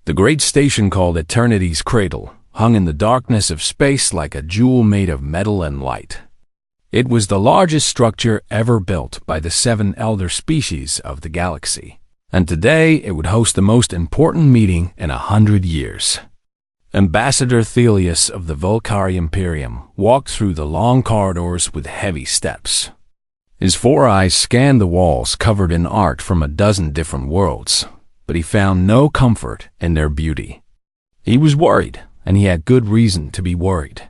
The great station called Eternity's Cradle hung in the darkness of space like a jewel made of metal and light. It was the largest structure ever built by the 7 elder species of the galaxy, and today it would host the most important meeting in 100 years. Ambassador Thelius of the Volcari Imperium walked through the long corridors with heavy steps. His 4 eyes scanned the walls covered in art from a dozen different worlds, but he found no comfort in their beauty. He was worried, and he had good reason to be worried.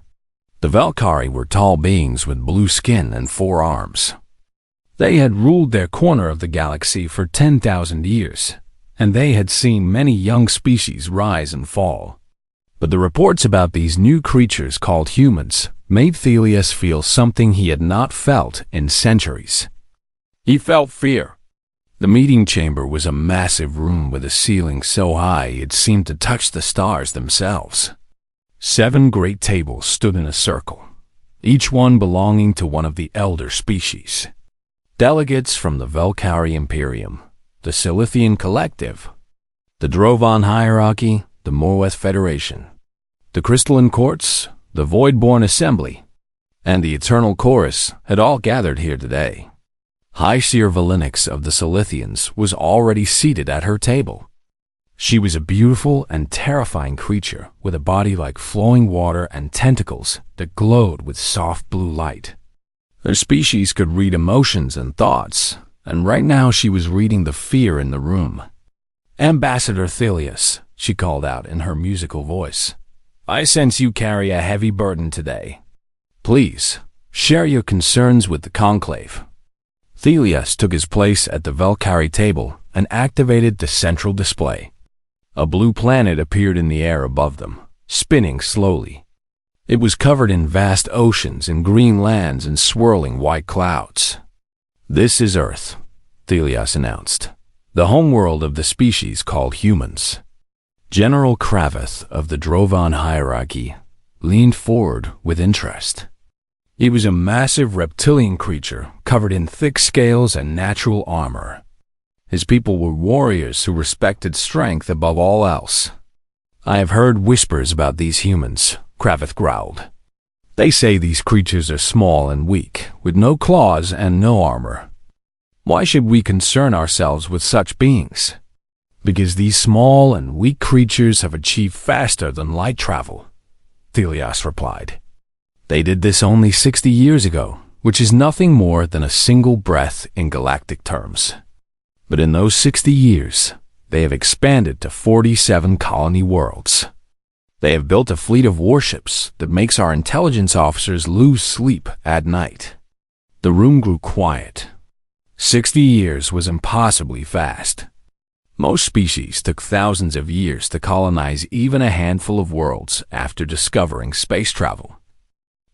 The Valkyrie were tall beings with blue skin and 4 arms. They had ruled their corner of the galaxy for 10,000 years, and they had seen many young species rise and fall. But the reports about these new creatures called humans made Thelius feel something he had not felt in centuries. He felt fear. The meeting chamber was a massive room with a ceiling so high it seemed to touch the stars themselves. 7 great tables stood in a circle, each one belonging to one of the elder species. Delegates from the Valkyrie Imperium, the Silithian Collective, the Drovan Hierarchy, the Morweth Federation, the Crystalline Courts, the Voidborn Assembly, and the Eternal Chorus had all gathered here today. High Seer Valinix of the Silithians was already seated at her table. She was a beautiful and terrifying creature with a body like flowing water and tentacles that glowed with soft blue light. Her species could read emotions and thoughts, and right now she was reading the fear in the room. "Ambassador Thelius," she called out in her musical voice, "I sense you carry a heavy burden today. Please, share your concerns with the Conclave." Thelius took his place at the Valkyrie table and activated the central display. A blue planet appeared in the air above them, spinning slowly. It was covered in vast oceans and green lands and swirling white clouds. "This is Earth," Thelius announced, "the homeworld of the species called humans." General Kraveth of the Drovan Hierarchy leaned forward with interest. He was a massive reptilian creature covered in thick scales and natural armor. His people were warriors who respected strength above all else. "I have heard whispers about these humans," Kraveth growled. "They say these creatures are small and weak, with no claws and no armor. Why should we concern ourselves with such beings? Because these small and weak creatures have achieved faster than light travel," Thelius replied. "They did this only 60 years ago, which is nothing more than a single breath in galactic terms. But in those 60 years, they have expanded to 47 colony worlds. They have built a fleet of warships that makes our intelligence officers lose sleep at night." The room grew quiet. 60 years was impossibly fast. Most species took thousands of years to colonize even a handful of worlds after discovering space travel.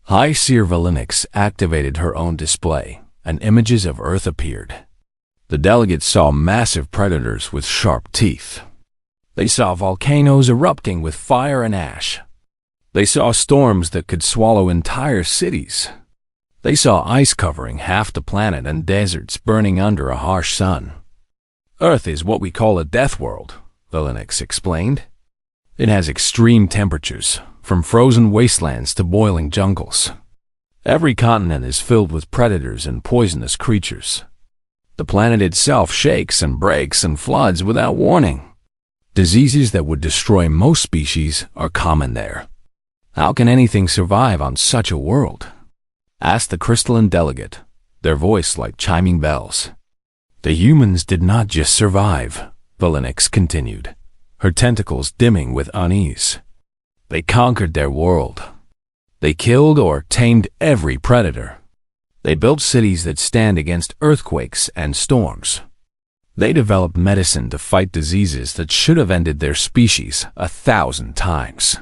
High Seer Valinix activated her own display, and images of Earth appeared. The delegates saw massive predators with sharp teeth. They saw volcanoes erupting with fire and ash. They saw storms that could swallow entire cities. They saw ice covering half the planet and deserts burning under a harsh sun. "Earth is what we call a death world," Valinix explained. "It has extreme temperatures, from frozen wastelands to boiling jungles. Every continent is filled with predators and poisonous creatures. The planet itself shakes and breaks and floods without warning. Diseases that would destroy most species are common there. How can anything survive on such a world?" asked the crystalline delegate, their voice like chiming bells. "The humans did not just survive," Valinix continued, her tentacles dimming with unease. "They conquered their world. They killed or tamed every predator. They built cities that stand against earthquakes and storms. They developed medicine to fight diseases that should have ended their species 1,000 times."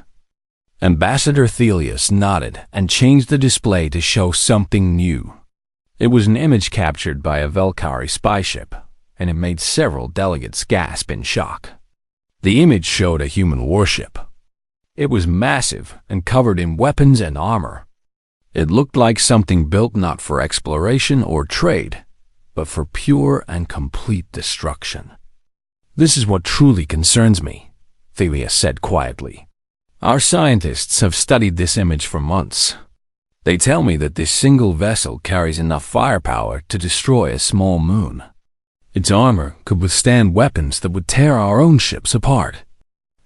Ambassador Thelius nodded and changed the display to show something new. It was an image captured by a Valkyrie spy ship, and it made several delegates gasp in shock. The image showed a human warship. It was massive and covered in weapons and armor. It looked like something built not for exploration or trade, but for pure and complete destruction. "This is what truly concerns me," Thelius said quietly. Our scientists have studied this image for months. They tell me that this single vessel carries enough firepower to destroy a small moon. Its armor could withstand weapons that would tear our own ships apart.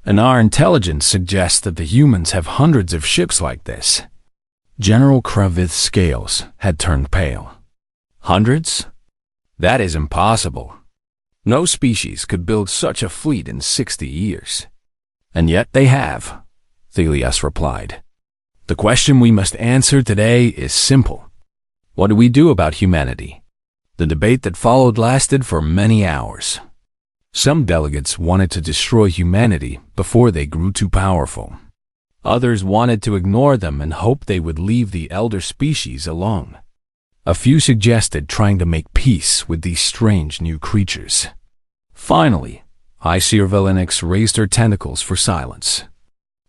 And our intelligence suggests that the humans have hundreds of ships like this. General Kravith's scales had turned pale. Hundreds? That is impossible. No species could build such a fleet in 60 years. And yet they have, Thelius replied. The question we must answer today is simple. What do we do about humanity? The debate that followed lasted for many hours. Some delegates wanted to destroy humanity before they grew too powerful. Others wanted to ignore them and hope they would leave the elder species alone. A few suggested trying to make peace with these strange new creatures. Finally, HFY Stories raised her tentacles for silence.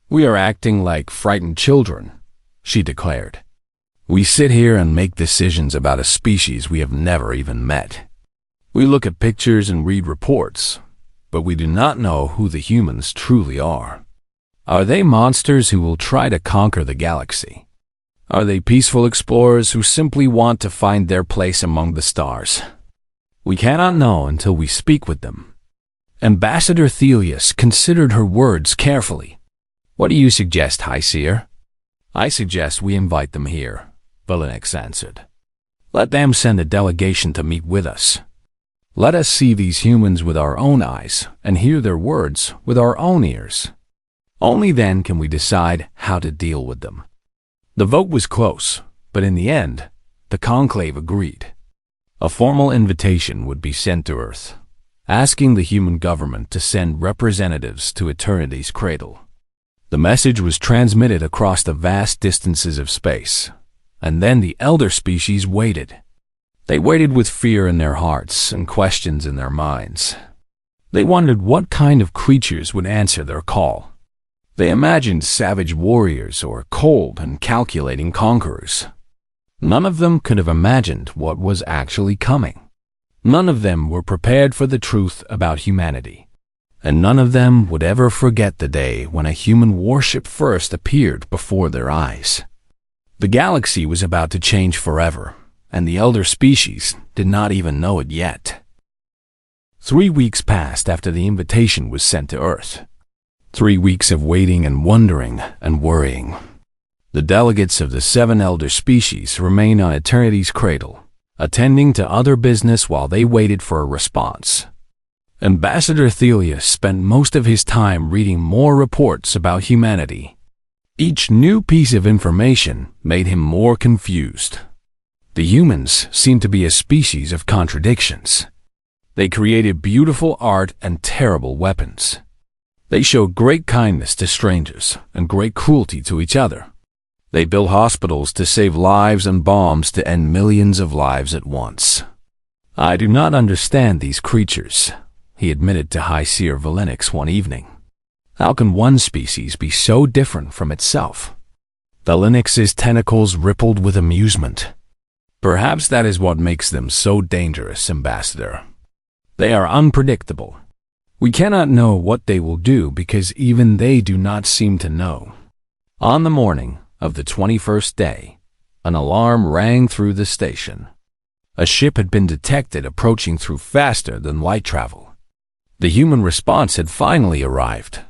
We are acting like frightened children, she declared. We sit here and make decisions about a species we have never even met. We look at pictures and read reports, but we do not know who the humans truly are. Are they monsters who will try to conquer the galaxy? Are they peaceful explorers who simply want to find their place among the stars? We cannot know until we speak with them. Ambassador Thelius considered her words carefully. What do you suggest, High Seer? I suggest we invite them here, Valinix answered. Let them send a delegation to meet with us. Let us see these humans with our own eyes and hear their words with our own ears. Only then can we decide how to deal with them. The vote was close, but in the end, the conclave agreed. A formal invitation would be sent to Earth, asking the human government to send representatives to Eternity's cradle. The message was transmitted across the vast distances of space, and then the elder species waited. They waited with fear in their hearts and questions in their minds. They wondered what kind of creatures would answer their call. They imagined savage warriors or cold and calculating conquerors. None of them could have imagined what was actually coming. None of them were prepared for the truth about humanity. And none of them would ever forget the day when a human warship first appeared before their eyes. The galaxy was about to change forever, and the elder species did not even know it yet. 3 weeks passed after the invitation was sent to Earth. 3 weeks of waiting and wondering and worrying. The delegates of the 7 elder species remained on Eternity's cradle, attending to other business while they waited for a response. Ambassador Thelius spent most of his time reading more reports about humanity. Each new piece of information made him more confused. The humans seemed to be a species of contradictions. They created beautiful art and terrible weapons. They showed great kindness to strangers and great cruelty to each other. They built hospitals to save lives and bombs to end millions of lives at once. I do not understand these creatures, he admitted to High Seer Valinix one evening. How can one species be so different from itself? Valinix's tentacles rippled with amusement. Perhaps that is what makes them so dangerous, Ambassador. They are unpredictable. We cannot know what they will do because even they do not seem to know. On the morning of the 21st day, an alarm rang through the station. A ship had been detected approaching through faster than light travel. The human response had finally arrived.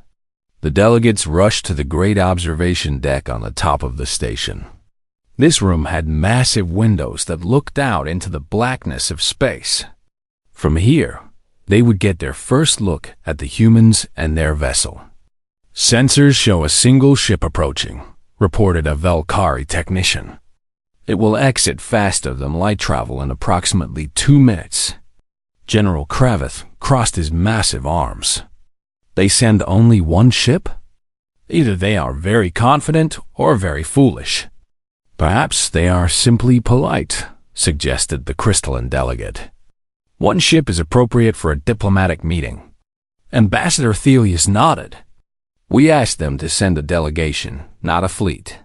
The delegates rushed to the great observation deck on the top of the station. This room had massive windows that looked out into the blackness of space. From here, they would get their first look at the humans and their vessel. Sensors show a single ship approaching, reported a Velkari technician. It will exit faster than light travel in approximately 2 minutes. General Kravith crossed his massive arms. They send only one ship? Either they are very confident or very foolish. Perhaps they are simply polite, suggested the crystalline delegate. One ship is appropriate for a diplomatic meeting. Ambassador Thelius nodded. We asked them to send a delegation, not a fleet.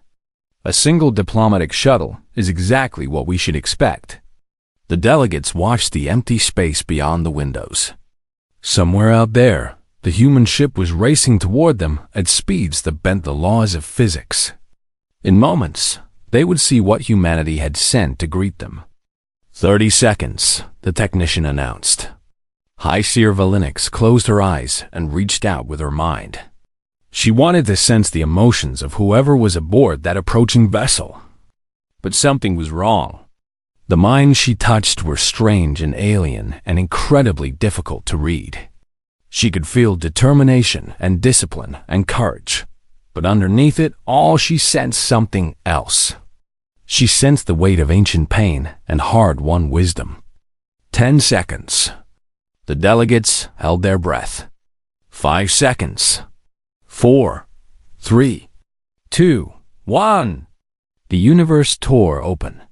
A single diplomatic shuttle is exactly what we should expect. The delegates watched the empty space beyond the windows. Somewhere out there, The human ship was racing toward them at speeds that bent the laws of physics. In moments, they would see what humanity had sent to greet them. 30 seconds, the technician announced. High Seer Valinix closed her eyes and reached out with her mind. She wanted to sense the emotions of whoever was aboard that approaching vessel. But something was wrong. The minds she touched were strange and alien and incredibly difficult to read. She could feel determination and discipline and courage, but underneath it all she sensed something else. She sensed the weight of ancient pain and hard-won wisdom. 10 seconds. The delegates held their breath. 5 seconds. 4, 3, 2, 1. The universe tore open.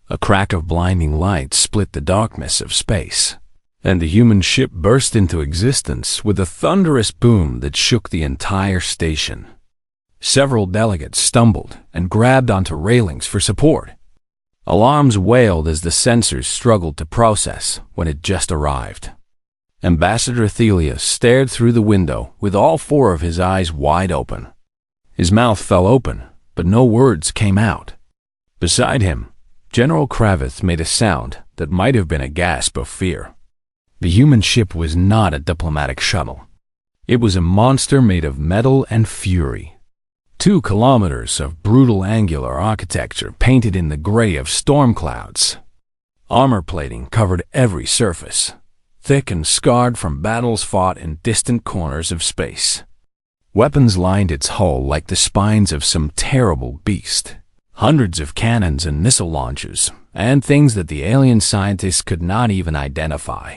A crack of blinding light split the darkness of space, and the human ship burst into existence with a thunderous boom that shook the entire station. Several delegates stumbled and grabbed onto railings for support. Alarms wailed as the sensors struggled to process when it just arrived. Ambassador Thelius stared through the window with all 4 of his eyes wide open. His mouth fell open, but no words came out. Beside him, General Kravitz made a sound that might have been a gasp of fear. The human ship was not a diplomatic shuttle. It was a monster made of metal and fury. 2 kilometers of brutal angular architecture painted in the gray of storm clouds. Armor plating covered every surface, thick and scarred from battles fought in distant corners of space. Weapons lined its hull like the spines of some terrible beast. Hundreds of cannons and missile launchers, and things that the alien scientists could not even identify.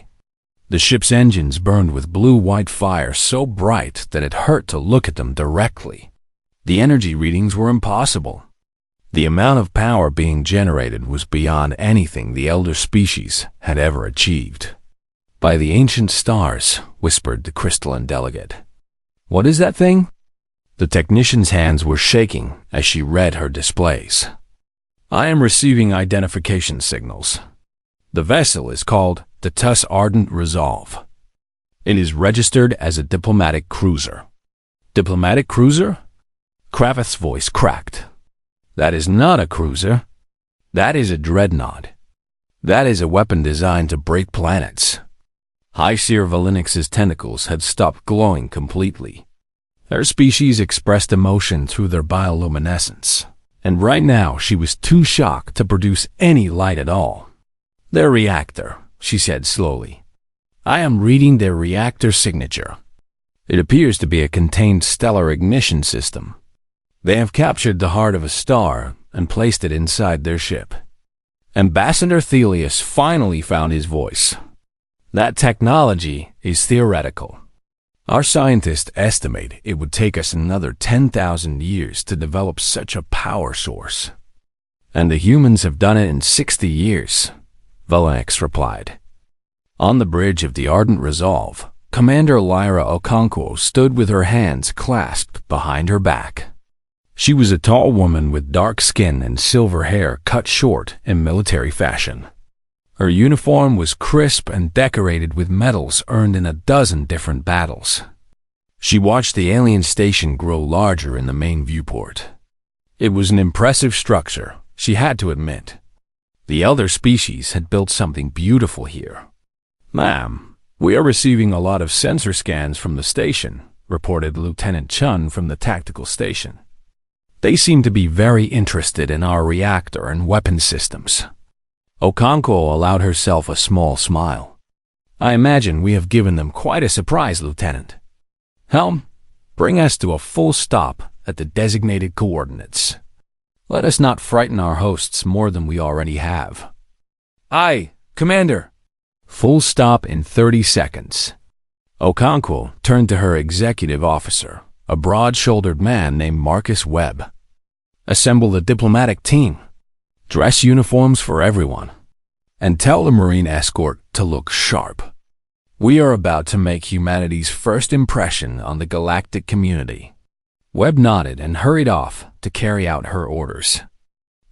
The ship's engines burned with blue-white fire so bright that it hurt to look at them directly. The energy readings were impossible. The amount of power being generated was beyond anything the elder species had ever achieved. "By the ancient stars," whispered the crystalline delegate. "What is that thing?" The technician's hands were shaking as she read her displays. "I am receiving identification signals. The vessel is called the Tuss Ardent Resolve. It is registered as a diplomatic cruiser." "Diplomatic cruiser?" Kravitz's voice cracked. "That is not a cruiser. That is a dreadnought. That is a weapon designed to break planets." High Seer Valinix's tentacles had stopped glowing completely. Her species expressed emotion through their bioluminescence, and right now she was too shocked to produce any light at all. "Their reactor," she said slowly. "I am reading their reactor signature. It appears to be a contained stellar ignition system. They have captured the heart of a star and placed it inside their ship." Ambassador Thelius finally found his voice. "That technology is theoretical. Our scientists estimate it would take us another 10,000 years to develop such a power source. And the humans have done it in 60 years, Valinix replied. On the bridge of the Ardent Resolve, Commander Lyra Okonkwo stood with her hands clasped behind her back. She was a tall woman with dark skin and silver hair cut short in military fashion. Her uniform was crisp and decorated with medals earned in a dozen different battles. She watched the alien station grow larger in the main viewport. It was an impressive structure, she had to admit. The elder species had built something beautiful here. "Ma'am, we are receiving a lot of sensor scans from the station," reported Lieutenant Chun from the tactical station. "They seem to be very interested in our reactor and weapon systems." Okonkwo allowed herself a small smile. "I imagine we have given them quite a surprise, Lieutenant. Helm, bring us to a full stop at the designated coordinates. Let us not frighten our hosts more than we already have." "Aye, Commander." Full stop in 30 seconds. Okonkwo turned to her executive officer, a broad-shouldered man named Marcus Webb. "Assemble the diplomatic team. Dress uniforms for everyone. And tell the Marine escort to look sharp. We are about to make humanity's first impression on the galactic community." Webb nodded and hurried off to carry out her orders.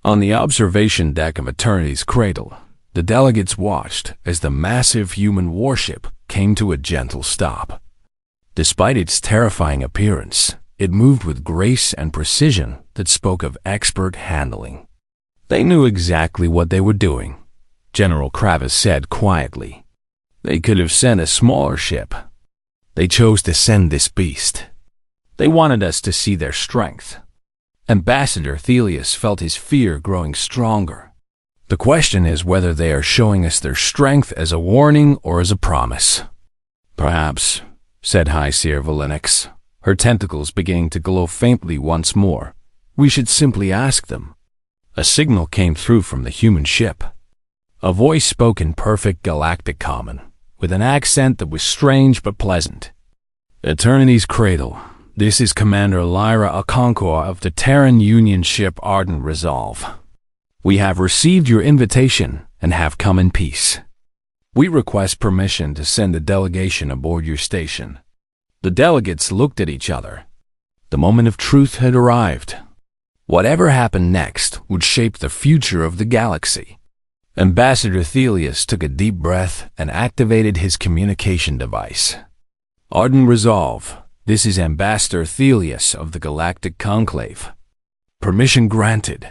On the observation deck of Eternity's Cradle, the delegates watched as the massive human warship came to a gentle stop. Despite its terrifying appearance, it moved with grace and precision that spoke of expert handling. They knew exactly what they were doing, General Kravis said quietly. They could have sent a smaller ship. They chose to send this beast. They wanted us to see their strength. Ambassador Thelius felt his fear growing stronger. The question is whether they are showing us their strength as a warning or as a promise. Perhaps, said High Seer Valinix, her tentacles beginning to glow faintly once more. We should simply ask them. A signal came through from the human ship. A voice spoke in perfect galactic common, with an accent that was strange but pleasant. Eternity's Cradle, this is Commander Lyra Okonkwo of the Terran Union ship Ardent Resolve. We have received your invitation and have come in peace. We request permission to send a delegation aboard your station. The delegates looked at each other. The moment of truth had arrived. Whatever happened next would shape the future of the galaxy. Ambassador Thelius took a deep breath and activated his communication device. Ardent Resolve, this is Ambassador Thelius of the Galactic Conclave. Permission granted.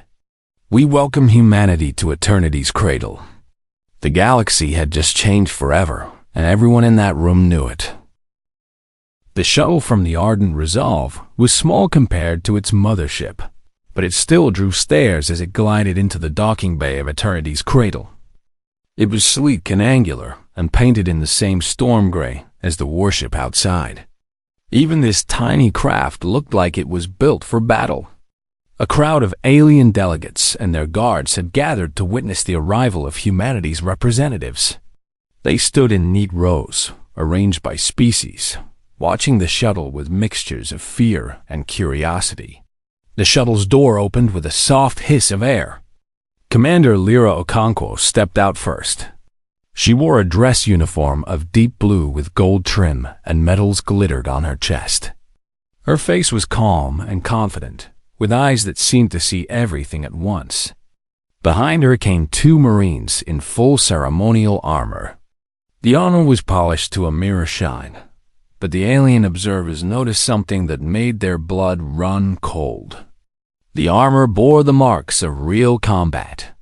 We welcome humanity to Eternity's Cradle. The galaxy had just changed forever, and everyone in that room knew it. The shuttle from the Ardent Resolve was small compared to its mothership, but it still drew stares as it glided into the docking bay of Eternity's Cradle. It was sleek and angular, and painted in the same storm gray as the warship outside. Even this tiny craft looked like it was built for battle. A crowd of alien delegates and their guards had gathered to witness the arrival of humanity's representatives. They stood in neat rows, arranged by species, watching the shuttle with mixtures of fear and curiosity. The shuttle's door opened with a soft hiss of air. Commander Lyra Okonkwo stepped out first. She wore a dress uniform of deep blue with gold trim and medals glittered on her chest. Her face was calm and confident, with eyes that seemed to see everything at once. Behind her came two Marines in full ceremonial armor. The honor was polished to a mirror shine, but the alien observers noticed something that made their blood run cold. The armor bore the marks of real combat.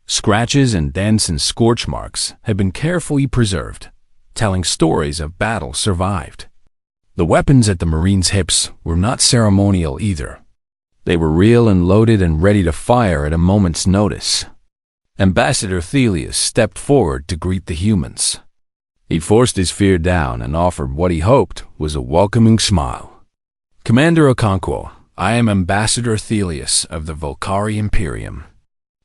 Scratches and dents and scorch marks had been carefully preserved, telling stories of battle survived. The weapons at the Marines' hips were not ceremonial either. They were real and loaded and ready to fire at a moment's notice. Ambassador Thelius stepped forward to greet the humans. He forced his fear down and offered what he hoped was a welcoming smile. Commander Okonkwo, I am Ambassador Thelius of the Volcari Imperium.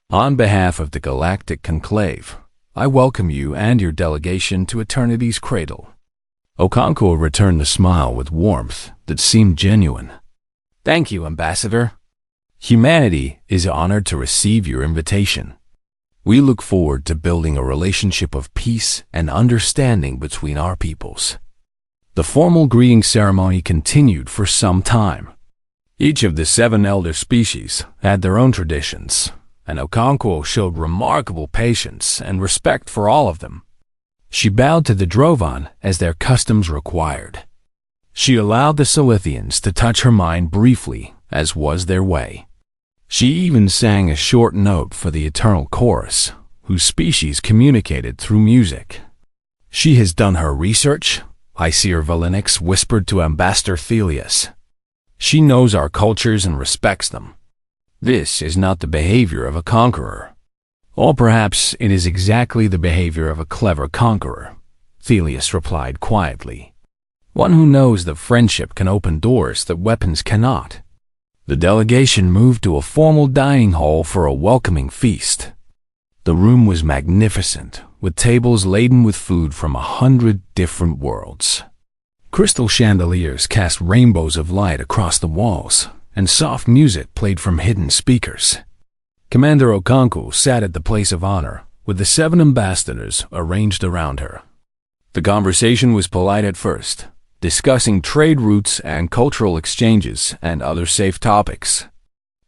On behalf of the Galactic Conclave, I welcome you and your delegation to Eternity's Cradle. Okonkwo returned the smile with warmth that seemed genuine. Thank you, Ambassador. Humanity is honored to receive your invitation. We look forward to building a relationship of peace and understanding between our peoples. The formal greeting ceremony continued for some time. Each of the 7 elder species had their own traditions, and Okonkwo showed remarkable patience and respect for all of them. She bowed to the Drovan as their customs required. She allowed the Silithians to touch her mind briefly, as was their way. She even sang a short note for the Eternal Chorus, whose species communicated through music. She has done her research, High Seer Valinix whispered to Ambassador Thelius. She knows our cultures and respects them. This is not the behavior of a conqueror. Or perhaps it is exactly the behavior of a clever conqueror, Thelius replied quietly. One who knows that friendship can open doors that weapons cannot. The delegation moved to a formal dining hall for a welcoming feast. The room was magnificent, with tables laden with food from 100 different worlds. Crystal chandeliers cast rainbows of light across the walls, and soft music played from hidden speakers. Commander Okonkwo sat at the place of honor, with the 7 ambassadors arranged around her. The conversation was polite at first, discussing trade routes and cultural exchanges and other safe topics.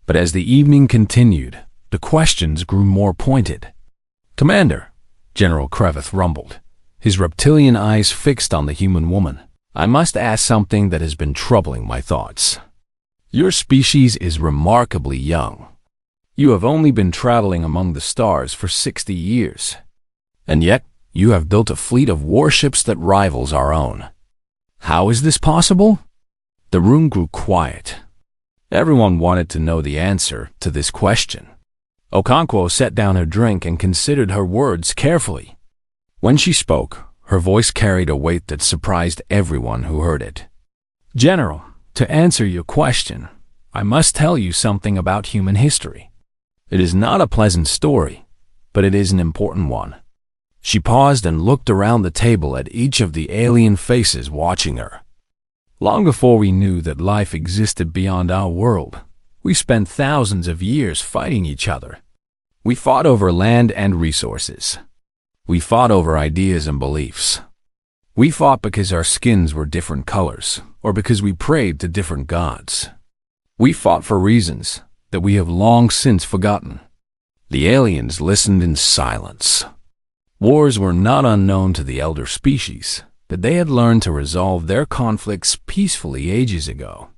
But as the evening continued, the questions grew more pointed. Commander, General Krevith rumbled, his reptilian eyes fixed on the human woman. I must ask something that has been troubling my thoughts. Your species is remarkably young. You have only been traveling among the stars for 60 years. And yet, you have built a fleet of warships that rivals our own. How is this possible? The room grew quiet. Everyone wanted to know the answer to this question. Okonkwo set down her drink and considered her words carefully. When she spoke, her voice carried a weight that surprised everyone who heard it. General, to answer your question, I must tell you something about human history. It is not a pleasant story, but it is an important one. She paused and looked around the table at each of the alien faces watching her. Long before we knew that life existed beyond our world, we spent thousands of years fighting each other. We fought over land and resources. We fought over ideas and beliefs. We fought because our skins were different colors, or because we prayed to different gods. We fought for reasons that we have long since forgotten. The aliens listened in silence. Wars were not unknown to the elder species, but they had learned to resolve their conflicts peacefully ages ago.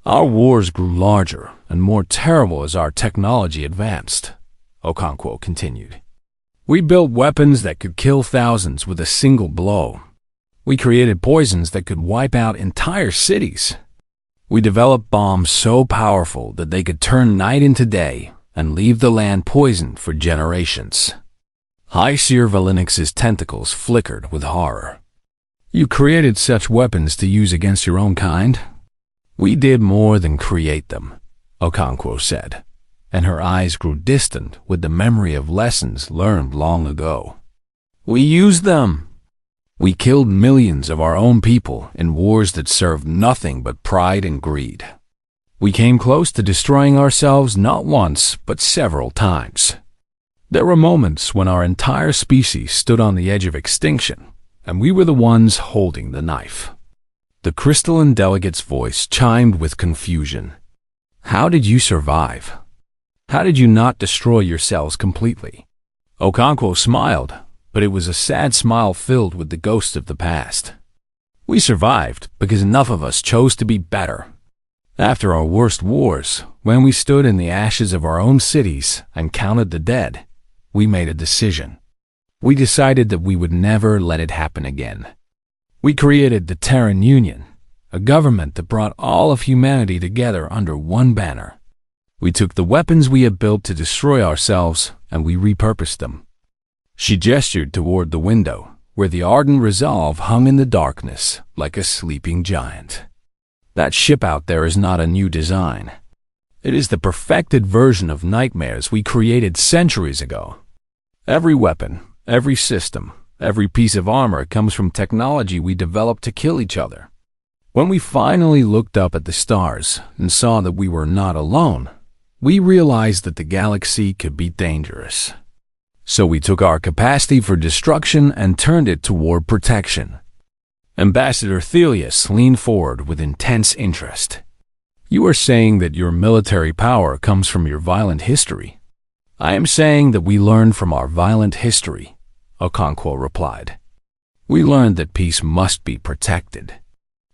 Our wars grew larger and more terrible as our technology advanced, Okonkwo continued. We built weapons that could kill thousands with a single blow. We created poisons that could wipe out entire cities. We developed bombs so powerful that they could turn night into day and leave the land poisoned for generations. High Seer Valinix's tentacles flickered with horror. You created such weapons to use against your own kind? We did more than create them, Okonkwo said, and her eyes grew distant with the memory of lessons learned long ago. We used them. We killed millions of our own people in wars that served nothing but pride and greed. We came close to destroying ourselves not once, but several times. There were moments when our entire species stood on the edge of extinction, and we were the ones holding the knife. The crystalline delegate's voice chimed with confusion. How did you survive? How did you not destroy yourselves completely? Okonkwo smiled, but it was a sad smile filled with the ghosts of the past. We survived because enough of us chose to be better. After our worst wars, when we stood in the ashes of our own cities and counted the dead, we made a decision. We decided that we would never let it happen again. We created the Terran Union, a government that brought all of humanity together under one banner. We took the weapons we had built to destroy ourselves and we repurposed them. She gestured toward the window, where the ardent resolve hung in the darkness like a sleeping giant. That ship out there is not a new design. It is the perfected version of nightmares we created centuries ago. Every weapon, every system, every piece of armor comes from technology we developed to kill each other. When we finally looked up at the stars and saw that we were not alone, we realized that the galaxy could be dangerous. So we took our capacity for destruction and turned it toward protection. Ambassador Thelius leaned forward with intense interest. You are saying that your military power comes from your violent history. I am saying that we learned from our violent history, Okonkwo replied. We learned that peace must be protected.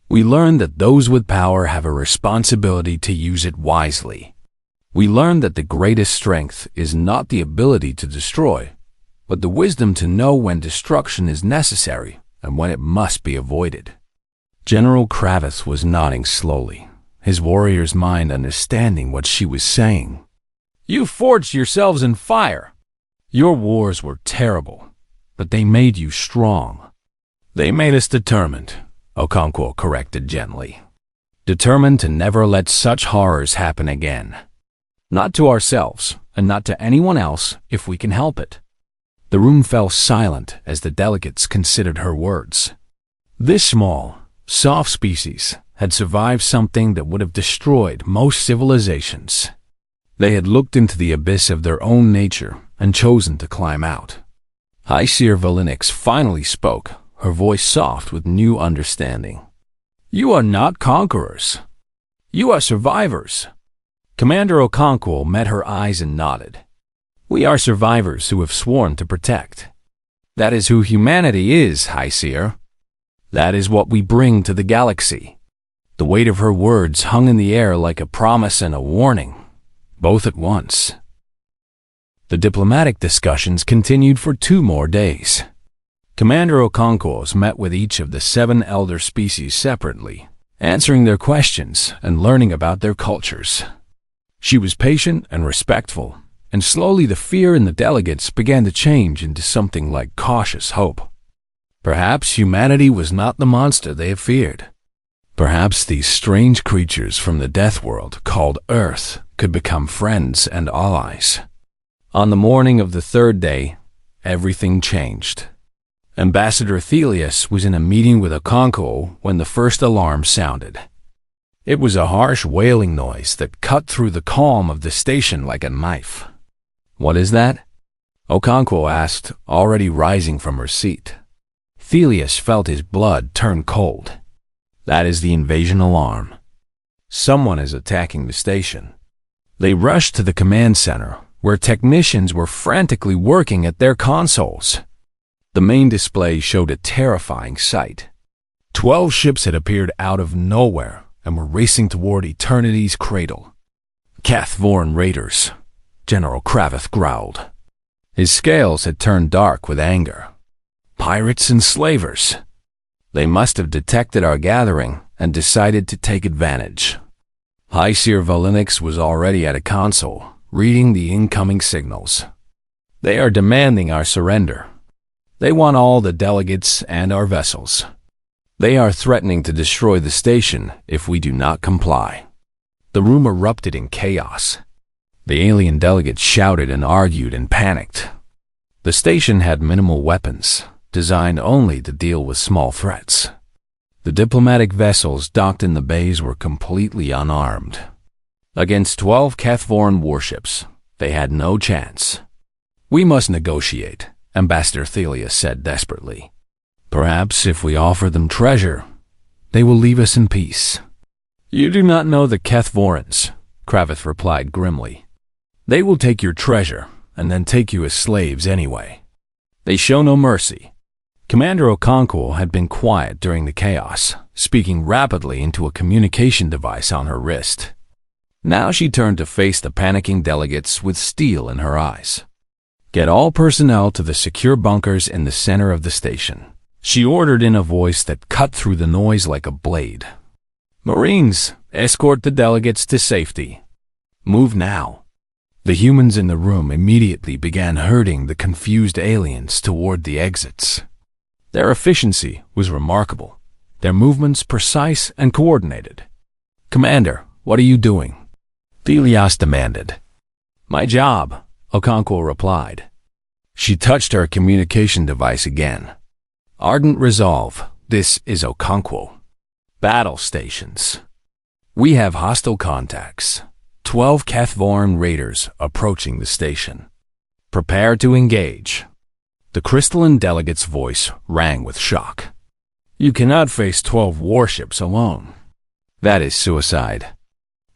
We learned that those with power have a responsibility to use it wisely. We learned that the greatest strength is not the ability to destroy, but the wisdom to know when destruction is necessary and when it must be avoided. General Kravitz was nodding slowly, his warrior's mind understanding what she was saying. You forged yourselves in fire. Your wars were terrible, but they made you strong. They made us determined, Okonkwo corrected gently. Determined to never let such horrors happen again. Not to ourselves, and not to anyone else if we can help it. The room fell silent as the delegates considered her words. This small, soft species had survived something that would have destroyed most civilizations. They had looked into the abyss of their own nature and chosen to climb out. High Seer Valinix finally spoke, her voice soft with new understanding. You are not conquerors. You are survivors. Commander Okonkwo met her eyes and nodded. We are survivors who have sworn to protect. That is who humanity is, High Seer. That is what we bring to the galaxy." The weight of her words hung in the air like a promise and a warning, both at once. The diplomatic discussions continued for 2 more days. Commander Okonkwo's met with each of the 7 elder species separately, answering their questions and learning about their cultures. She was patient and respectful, and slowly the fear in the delegates began to change into something like cautious hope. Perhaps humanity was not the monster they had feared. Perhaps these strange creatures from the death world called Earth could become friends and allies. On the morning of the 3rd day, everything changed. Ambassador Thelius was in a meeting with Okonkwo when the first alarm sounded. It was a harsh wailing noise that cut through the calm of the station like a knife. "What is that?" Okonkwo asked, already rising from her seat. Thelius felt his blood turn cold. "That is the invasion alarm. Someone is attacking the station." They rushed to the command center, where technicians were frantically working at their consoles. The main display showed a terrifying sight. 12 ships had appeared out of nowhere and were racing toward Eternity's cradle. "Cathvoran raiders," General Kravith growled. His scales had turned dark with anger. "Pirates and slavers. They must have detected our gathering and decided to take advantage." High Seer Valinix was already at a console, reading the incoming signals. "They are demanding our surrender. They want all the delegates and our vessels. They are threatening to destroy the station if we do not comply." The room erupted in chaos. The alien delegates shouted and argued and panicked. The station had minimal weapons, designed only to deal with small threats. The diplomatic vessels docked in the bays were completely unarmed. Against 12 Cathvoran warships, they had no chance. "We must negotiate," Ambassador Thelius said desperately. "Perhaps if we offer them treasure, they will leave us in peace." "You do not know the Cathvorans," Kravith replied grimly. "They will take your treasure and then take you as slaves anyway. They show no mercy." Commander Okonkwo had been quiet during the chaos, speaking rapidly into a communication device on her wrist. Now she turned to face the panicking delegates with steel in her eyes. "Get all personnel to the secure bunkers in the center of the station," she ordered in a voice that cut through the noise like a blade. "Marines, escort the delegates to safety. Move now." The humans in the room immediately began herding the confused aliens toward the exits. Their efficiency was remarkable, their movements precise and coordinated. "Commander, what are you doing?" Thelios demanded. "My job," Okonkwo replied. She touched her communication device again. "Ardent resolve, this is Okonkwo. Battle stations. We have hostile contacts. 12 Cathvoran raiders approaching the station. Prepare to engage." The crystalline delegate's voice rang with shock. "You cannot face 12 warships alone. That is suicide."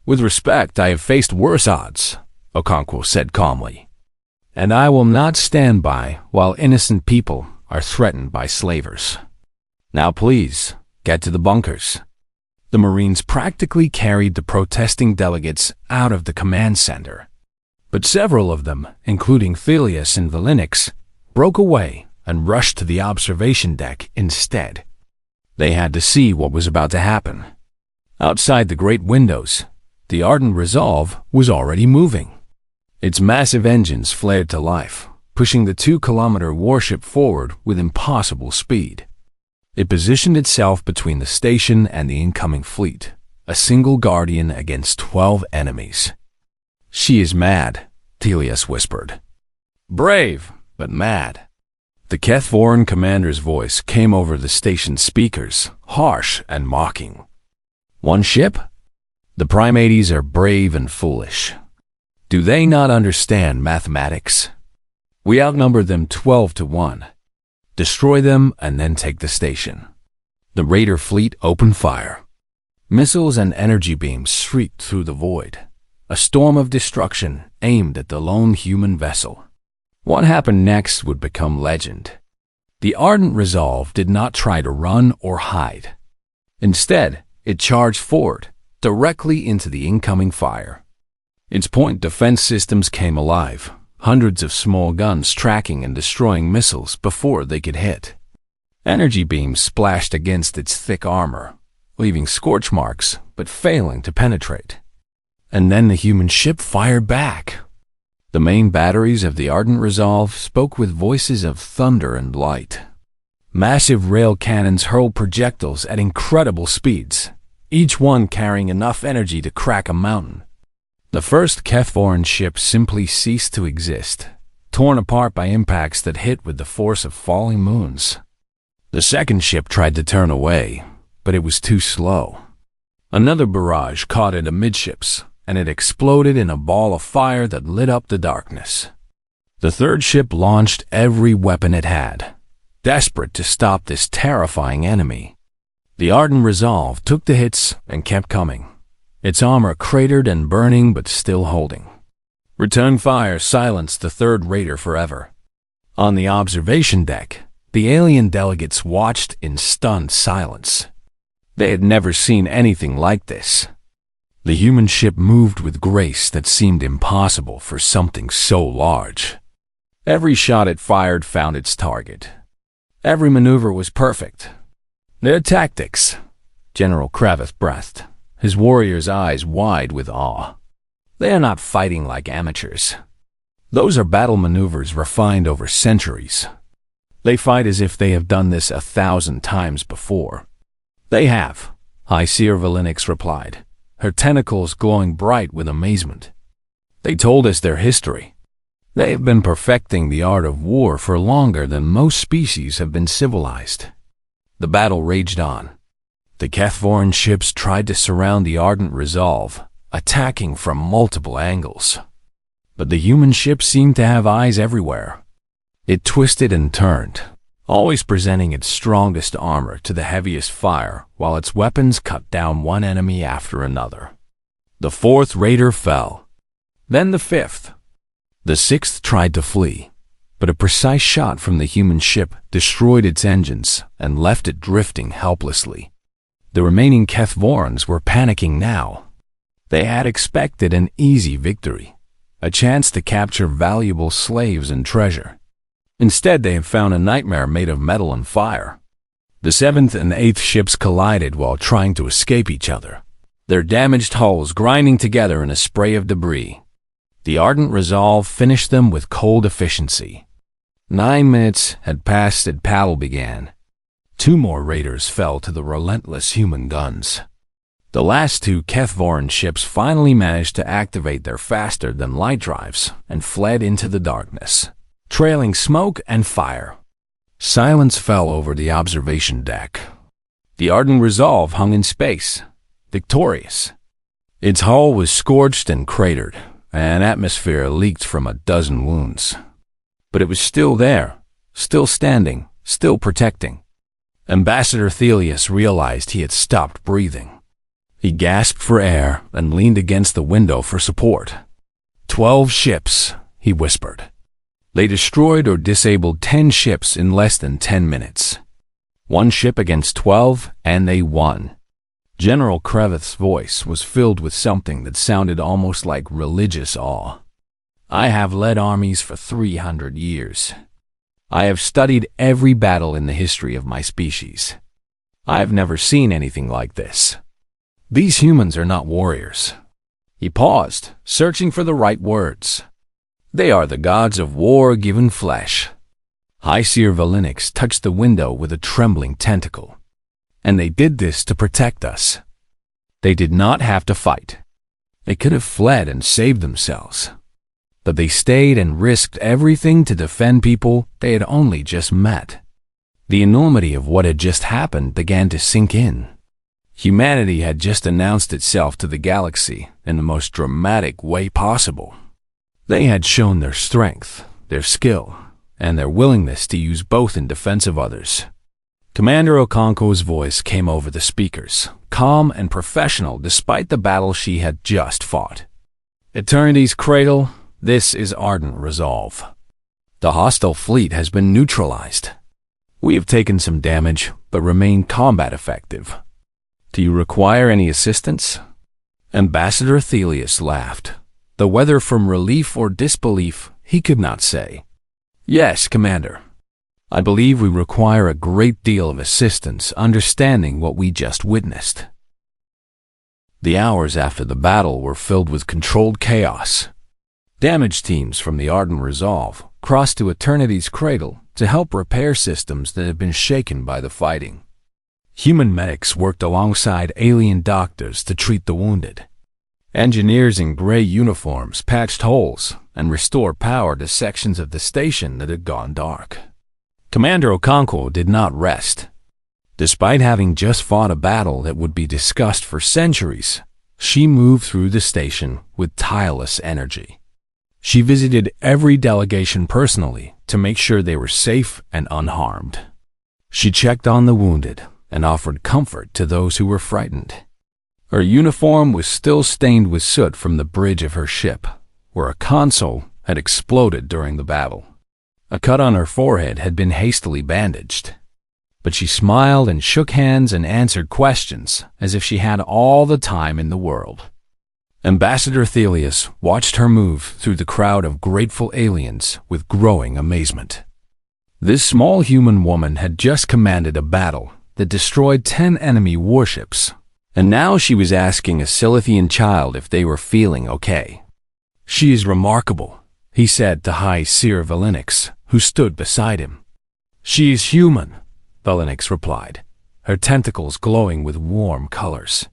"With respect, I have faced worse odds," Okonkwo said calmly. "And I will not stand by while innocent people are threatened by slavers. Now please, get to the bunkers." The Marines practically carried the protesting delegates out of the command center. But several of them, including Thelius and Valinix, broke away and rushed to the observation deck instead. They had to see what was about to happen. Outside the great windows, the Ardent Resolve was already moving. Its massive engines flared to life, pushing the 2-kilometer warship forward with impossible speed. It positioned itself between the station and the incoming fleet, a single guardian against 12 enemies. "She is mad," Thelius whispered. "Brave, but mad." The Cathvoran commander's voice came over the station's speakers, harsh and mocking. "One ship? The Primates are brave and foolish. Do they not understand mathematics? We outnumber them 12 to 1. Destroy them and then take the station." The raider fleet opened fire. Missiles and energy beams shrieked through the void, a storm of destruction aimed at the lone human vessel. What happened next would become legend. The ardent resolve did not try to run or hide. Instead, it charged forward, directly into the incoming fire. Its point defense systems came alive, hundreds of small guns tracking and destroying missiles before they could hit. Energy beams splashed against its thick armor, leaving scorch marks but failing to penetrate. And then the human ship fired back. The main batteries of the ardent resolve spoke with voices of thunder and light. Massive rail cannons hurled projectiles at incredible speeds, each one carrying enough energy to crack a mountain. The first Kethvoran ship simply ceased to exist, torn apart by impacts that hit with the force of falling moons. The second ship tried to turn away, but it was too slow. Another barrage caught it amidships, and it exploded in a ball of fire that lit up the darkness. The third ship launched every weapon it had, desperate to stop this terrifying enemy. The ardent resolve took the hits and kept coming, its armor cratered and burning but still holding. Return fire silenced the third raider forever. On the observation deck, the alien delegates watched in stunned silence. They had never seen anything like this. The human ship moved with grace that seemed impossible for something so large. Every shot it fired found its target. Every maneuver was perfect. Their tactics, General Kravith breathed, his warriors' eyes wide with awe. They are not fighting like amateurs. Those are battle maneuvers refined over centuries. They fight as if they have done this 1,000 times before. They have, High Seer Valinix replied, her tentacles glowing bright with amazement. They told us their history. They have been perfecting the art of war for longer than most species have been civilized. The battle raged on. The Kethvoran ships tried to surround the ardent resolve, attacking from multiple angles. But the human ship seemed to have eyes everywhere. It twisted and turned, always presenting its strongest armor to the heaviest fire while its weapons cut down one enemy after another. The fourth raider fell, then the fifth. The sixth tried to flee, but a precise shot from the human ship destroyed its engines and left it drifting helplessly. The remaining Kethvorans were panicking now. They had expected an easy victory, a chance to capture valuable slaves and treasure. Instead, they have found a nightmare made of metal and fire. The seventh and eighth ships collided while trying to escape each other, their damaged hulls grinding together in a spray of debris. The ardent resolve finished them with cold efficiency. 9 minutes had passed and battle began. 2 more raiders fell to the relentless human guns. The last 2 Kethvoran ships finally managed to activate their faster-than-light drives and fled into the darkness, trailing smoke and fire. Silence fell over the observation deck. The ardent resolve hung in space, victorious. Its hull was scorched and cratered, and atmosphere leaked from a dozen wounds. But it was still there, still standing, still protecting. Ambassador Thelius realized he had stopped breathing. He gasped for air and leaned against the window for support. 12 ships, he whispered. They destroyed or disabled 10 ships in less than 10 minutes. 1 ship against 12, and they won. General Kravith's voice was filled with something that sounded almost like religious awe. I have led armies for 300 years. I have studied every battle in the history of my species. I have never seen anything like this. These humans are not warriors. He paused, searching for the right words. They are the gods of war given flesh. High Seer Valinix touched the window with a trembling tentacle. And they did this to protect us. They did not have to fight. They could have fled and saved themselves. But they stayed and risked everything to defend people they had only just met. The enormity of what had just happened began to sink in. Humanity had just announced itself to the galaxy in the most dramatic way possible. They had shown their strength, their skill, and their willingness to use both in defense of others. Commander Okonko's voice came over the speakers, calm and professional despite the battle she had just fought. Eternity's cradle, this is ardent resolve. The hostile fleet has been neutralized. We have taken some damage, but remain combat effective. Do you require any assistance? Ambassador Thelius laughed, though whether from relief or disbelief, he could not say. Yes, Commander. I believe we require a great deal of assistance understanding what we just witnessed. The hours after the battle were filled with controlled chaos. Damage teams from the Ardent Resolve crossed to Eternity's Cradle to help repair systems that had been shaken by the fighting. Human medics worked alongside alien doctors to treat the wounded. Engineers in gray uniforms patched holes and restored power to sections of the station that had gone dark. Commander Okonkwo did not rest. Despite having just fought a battle that would be discussed for centuries, she moved through the station with tireless energy. She visited every delegation personally to make sure they were safe and unharmed. She checked on the wounded and offered comfort to those who were frightened. Her uniform was still stained with soot from the bridge of her ship, where a console had exploded during the battle. A cut on her forehead had been hastily bandaged. But she smiled and shook hands and answered questions as if she had all the time in the world. Ambassador Thelius watched her move through the crowd of grateful aliens with growing amazement. This small human woman had just commanded a battle that destroyed 10 enemy warships, and now she was asking a Silithian child if they were feeling okay. She is remarkable, he said to High Seer Valinix, who stood beside him. She is human, Valinix replied, her tentacles glowing with warm colors.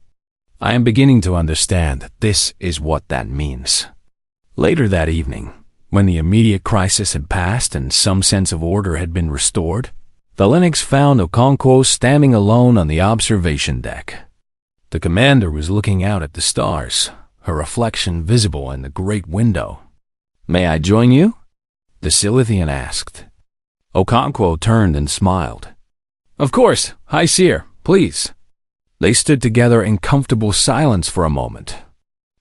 I am beginning to understand that this is what that means. Later that evening, when the immediate crisis had passed and some sense of order had been restored, Valinix found Okonkwo standing alone on the observation deck. The commander was looking out at the stars, her reflection visible in the great window. May I join you? The Silithian asked. Okonkwo turned and smiled. Of course, High Seer, please. They stood together in comfortable silence for a moment.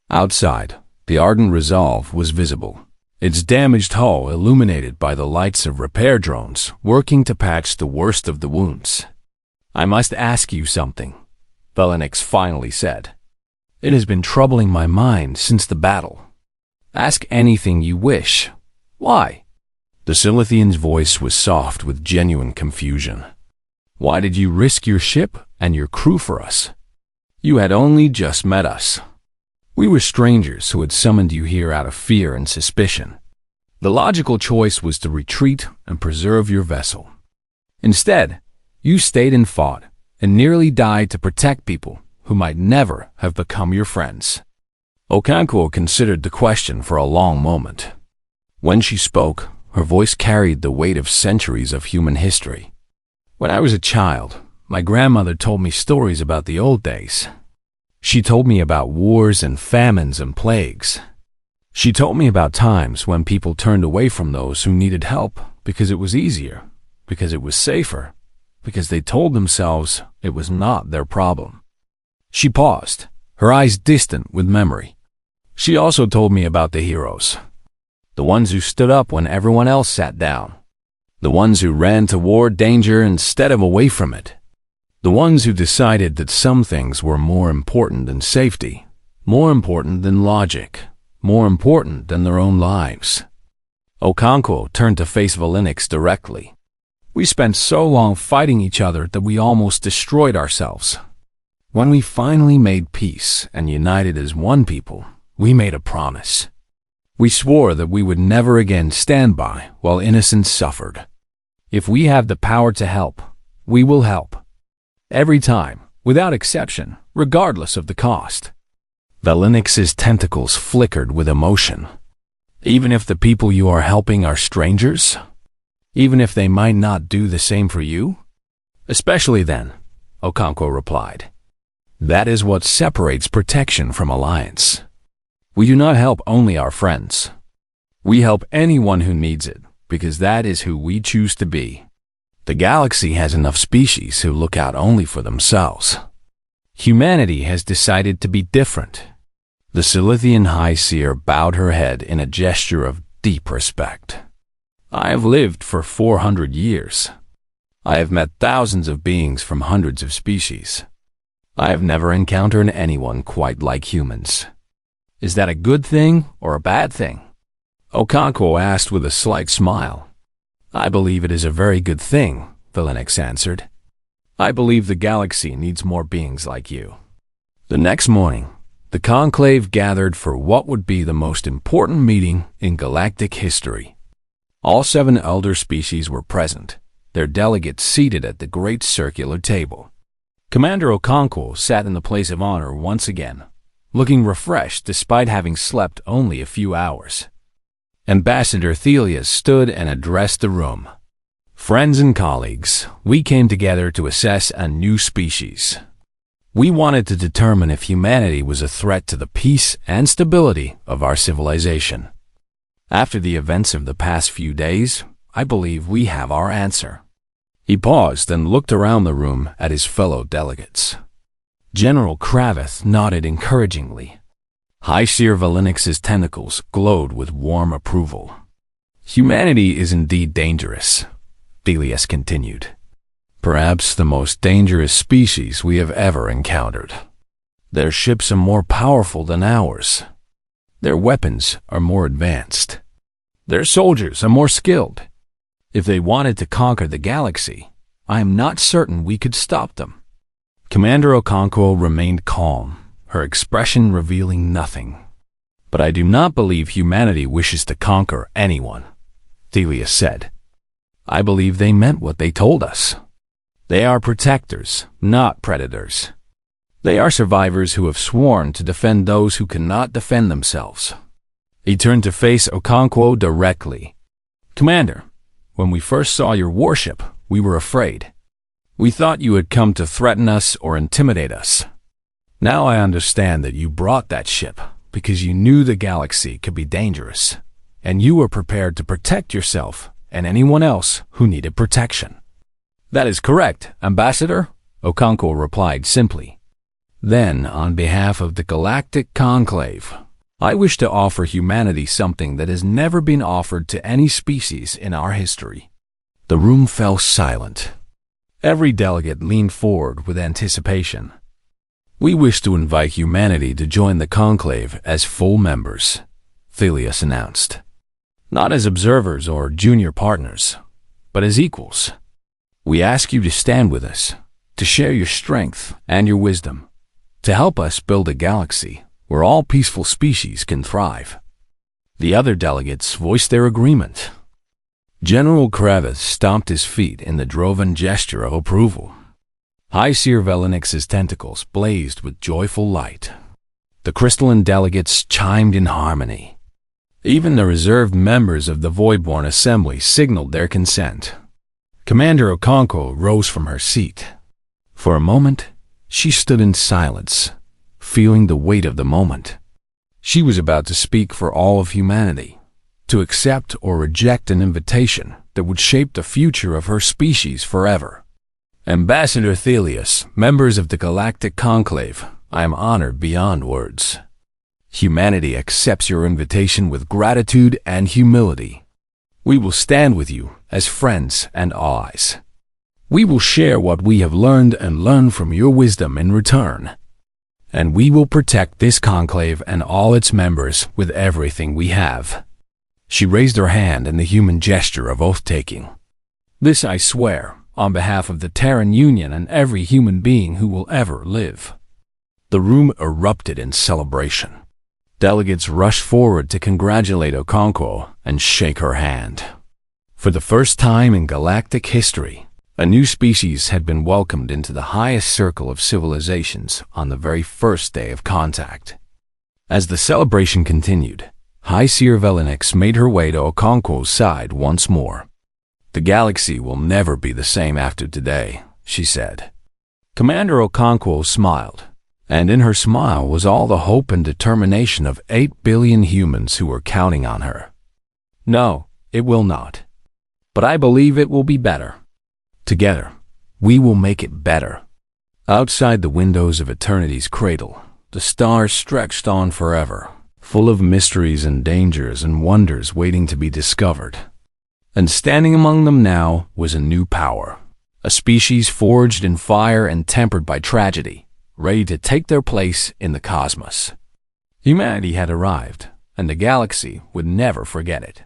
Outside, the Ardent Resolve was visible, its damaged hull illuminated by the lights of repair drones working to patch the worst of the wounds. I must ask you something, Valinix finally said. It has been troubling my mind since the battle. Ask anything you wish. Why? The Silithian's voice was soft with genuine confusion. Why did you risk your ship and your crew for us? You had only just met us. We were strangers who had summoned you here out of fear and suspicion. The logical choice was to retreat and preserve your vessel. Instead, you stayed and fought and nearly died to protect people who might never have become your friends. Okonkwo considered the question for a long moment. When she spoke, her voice carried the weight of centuries of human history. When I was a child, my grandmother told me stories about the old days. She told me about wars and famines and plagues. She told me about times when people turned away from those who needed help because it was easier, because it was safer, because they told themselves it was not their problem. She paused, her eyes distant with memory. She also told me about the heroes, the ones who stood up when everyone else sat down, the ones who ran toward danger instead of away from it, the ones who decided that some things were more important than safety, more important than logic, more important than their own lives. Okonkwo turned to face Valinix directly. We spent so long fighting each other that we almost destroyed ourselves. When we finally made peace and united as one people, we made a promise. We swore that we would never again stand by while innocents suffered. If we have the power to help, we will help. Every time, without exception, regardless of the cost. Valinix's tentacles flickered with emotion. Even if the people you are helping are strangers? Even if they might not do the same for you? Especially then, Okonkwo replied. That is what separates protection from alliance. We do not help only our friends. We help anyone who needs it, because that is who we choose to be. The galaxy has enough species who look out only for themselves. Humanity has decided to be different. The Silithian High Seer bowed her head in a gesture of deep respect. I have lived for 400 years. I have met thousands of beings from hundreds of species. I have never encountered anyone quite like humans. Is that a good thing or a bad thing? Okonkwo asked with a slight smile. I believe it is a very good thing, Vilinix answered. I believe the galaxy needs more beings like you. The next morning, the conclave gathered for what would be the most important meeting in galactic history. All 7 elder species were present, their delegates seated at the great circular table. Commander Okonkwo sat in the place of honor once again, looking refreshed despite having slept only a few hours. Ambassador Thelius stood and addressed the room. Friends and colleagues, we came together to assess a new species. We wanted to determine if humanity was a threat to the peace and stability of our civilization. After the events of the past few days, I believe we have our answer. He paused and looked around the room at his fellow delegates. General Kravith nodded encouragingly. High Seer Vilinix's tentacles glowed with warm approval. Humanity is indeed dangerous, Thelius continued. Perhaps the most dangerous species we have ever encountered. Their ships are more powerful than ours. Their weapons are more advanced. Their soldiers are more skilled. If they wanted to conquer the galaxy, I am not certain we could stop them. Commander Okonkwo remained calm, her expression revealing nothing. But I do not believe humanity wishes to conquer anyone, Thelius said. I believe they meant what they told us. They are protectors, not predators. They are survivors who have sworn to defend those who cannot defend themselves. He turned to face Okonkwo directly. Commander, when we first saw your warship, we were afraid. We thought you had come to threaten us or intimidate us. Now I understand that you brought that ship because you knew the galaxy could be dangerous, and you were prepared to protect yourself and anyone else who needed protection. That is correct, Ambassador, Okonkwo replied simply. Then, on behalf of the Galactic Conclave, I wish to offer humanity something that has never been offered to any species in our history. The room fell silent. Every delegate leaned forward with anticipation. We wish to invite humanity to join the conclave as full members, Thelius announced. Not as observers or junior partners, but as equals. We ask you to stand with us, to share your strength and your wisdom, to help us build a galaxy where all peaceful species can thrive. The other delegates voiced their agreement. General Kravith stomped his feet in the Drovan gesture of approval. High Seer Vilinix's tentacles blazed with joyful light. The crystalline delegates chimed in harmony. Even the reserved members of the Voidborn Assembly signaled their consent. Commander Okonkwo rose from her seat. For a moment, she stood in silence, feeling the weight of the moment. She was about to speak for all of humanity, to accept or reject an invitation that would shape the future of her species forever. Ambassador Thelius, members of the Galactic Conclave, I am honored beyond words. Humanity accepts your invitation with gratitude and humility. We will stand with you as friends and allies. We will share what we have learned and learn from your wisdom in return. And we will protect this conclave and all its members with everything we have. She raised her hand in the human gesture of oath-taking. This I swear, on behalf of the Terran Union and every human being who will ever live. The room erupted in celebration. Delegates rushed forward to congratulate Okonkwo and shake her hand. For the first time in galactic history, a new species had been welcomed into the highest circle of civilizations on the very first day of contact. As the celebration continued, High Seer Vilinix made her way to Okonkwo's side once more. The galaxy will never be the same after today, she said. Commander Okonkwo smiled, and in her smile was all the hope and determination of 8 billion humans who were counting on her. No, it will not. But I believe it will be better. Together, we will make it better. Outside the windows of eternity's cradle, the stars stretched on forever, full of mysteries and dangers and wonders waiting to be discovered. And standing among them now was a new power, a species forged in fire and tempered by tragedy, ready to take their place in the cosmos. Humanity had arrived, and the galaxy would never forget it.